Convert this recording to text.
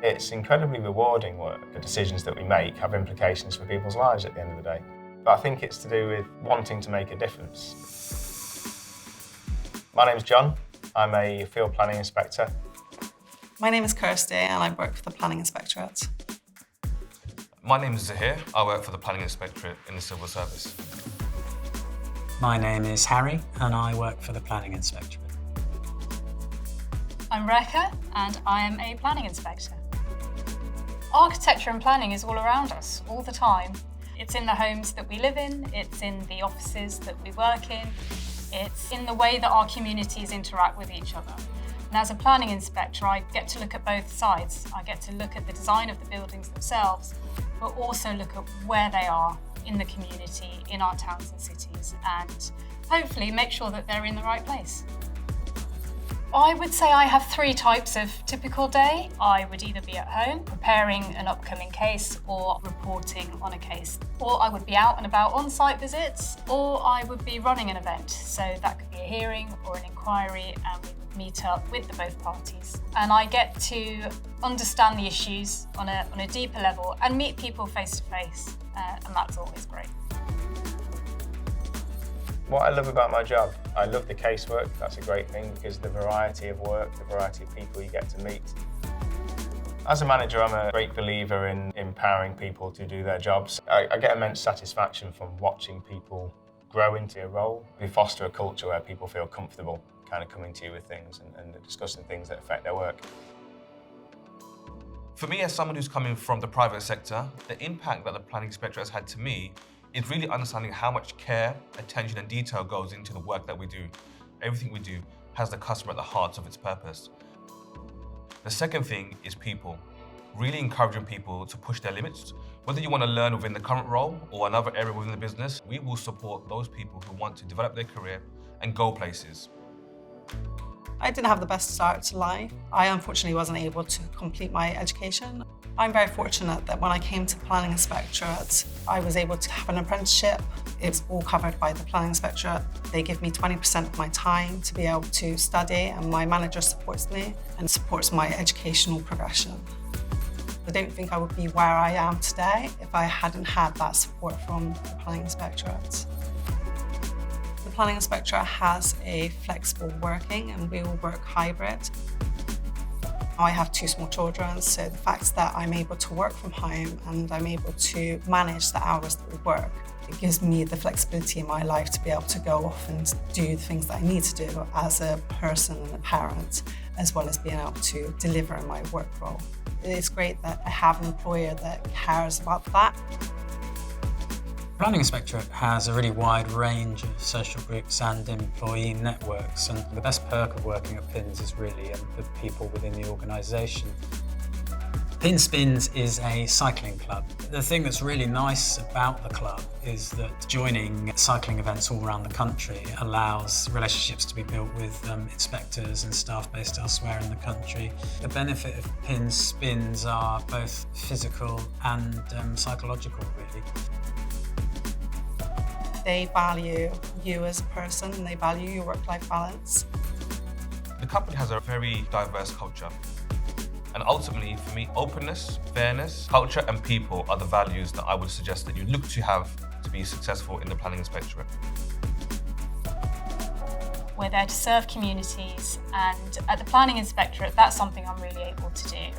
It's incredibly rewarding work. The decisions that we make have implications for people's lives at the end of the day. But I think it's to do with wanting to make a difference. My name's John. I'm a field planning inspector. My name is Kirsty and I work for the Planning Inspectorate. My name is Zahir. I work for the Planning Inspectorate in the Civil Service. My name is Harry and I work for the Planning Inspectorate. I'm Rekha and I am a planning inspector. Architecture and planning is all around us, all the time. It's in the homes that we live in, it's in the offices that we work in, it's in the way that our communities interact with each other. And as a planning inspector, I get to look at both sides. I get to look at the design of the buildings themselves, but also look at where they are in the community, in our towns and cities, and hopefully make sure that they're in the right place. I would say I have 3 types of typical day. I would either be at home preparing an upcoming case or reporting on a case, or I would be out and about on site visits, or I would be running an event. So that could be a hearing or an inquiry, and we would meet up with the both parties. And I get to understand the issues on a deeper level and meet people face to face, and that's always great. What I love about my job, I love the casework. That's a great thing because the variety of work, the variety of people you get to meet. As a manager, I'm a great believer in empowering people to do their jobs. I get immense satisfaction from watching people grow into a role. We foster a culture where people feel comfortable kind of coming to you with things and discussing things that affect their work. For me, as someone who's coming from the private sector, the impact that the Planning Inspectorate has had to me is really understanding how much care, attention and detail goes into the work that we do. Everything we do has the customer at the heart of its purpose. The second thing is people. Really encouraging people to push their limits. Whether you want to learn within the current role or another area within the business, we will support those people who want to develop their career and go places. I didn't have the best start to life. I unfortunately wasn't able to complete my education. I'm very fortunate that when I came to the Planning Inspectorate, I was able to have an apprenticeship. It's all covered by the Planning Inspectorate. They give me 20% of my time to be able to study, and my manager supports me and supports my educational progression. I don't think I would be where I am today if I hadn't had that support from the Planning Inspectorate. The Planning Inspectorate has a flexible working and we all work hybrid. I have 2 small children, so the fact that I'm able to work from home and I'm able to manage the hours that we work, it gives me the flexibility in my life to be able to go off and do the things that I need to do as a person and a parent, as well as being able to deliver in my work role. It's great that I have an employer that cares about that. The Planning Inspectorate has a really wide range of social groups and employee networks, and the best perk of working at PINS is really the people within the organisation. PINS Spins is a cycling club. The thing that's really nice about the club is that joining cycling events all around the country allows relationships to be built with inspectors and staff based elsewhere in the country. The benefit of PINS Spins are both physical and psychological, really. They value you as a person and they value your work-life balance. The company has a very diverse culture. And ultimately, for me, openness, fairness, culture and people are the values that I would suggest that you look to have to be successful in the Planning Inspectorate. We're there to serve communities, and at the Planning Inspectorate, that's something I'm really able to do.